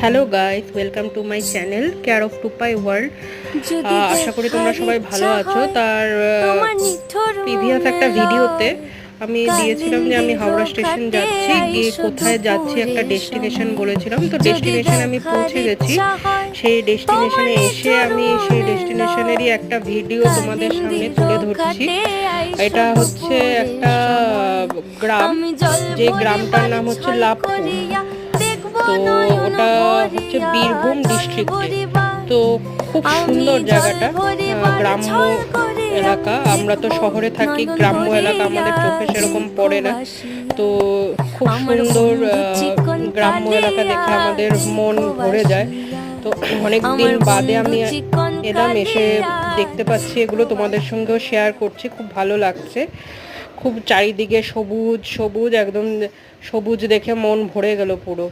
Hello guys, welcome to my channel care of Tupai world. আশা করি তোমরা সবাই ভালো আছো। তার প্রিভিয়াস একটা ভিডিওতে আমি দিয়েছিলাম যে আমি হাওড়া স্টেশন যাচ্ছি, গিয়ে কোথায় যাচ্ছি একটা ডেস্টিনেশন বলেছিলাম। তো ডেস্টিনেশনে আমি পৌঁছে গেছি। সেই ডেস্টিনেশনে এসে আমি সেই ডেস্টিনেশনেরই একটা ভিডিও তোমাদের সামনে তুলে ধরছি। এটা হচ্ছে একটা গ্রাম, যে গ্রামটার নাম হচ্ছে লাভপুর। তো ওটা হচ্ছে বীরভূম ডিস্ট্রিক্টে। তো খুব সুন্দর জায়গাটা, গ্রাম্য এলাকা। আমরা তো শহরে থাকি, গ্রাম্য এলাকা আমাদের চোখে সেরকম পড়ে না। তো খুব সুন্দর গ্রাম্য এলাকা দেখে আমাদের মন ভরে যায়। তো অনেক দিন বাদে আমি এলাম, এসে দেখতে পাচ্ছি এগুলো, তোমাদের সঙ্গেও শেয়ার করছি। খুব ভালো লাগছে, খুব চারিদিকে সবুজ সবুজ, একদম সবুজ দেখে মন ভরে গেল পুরো।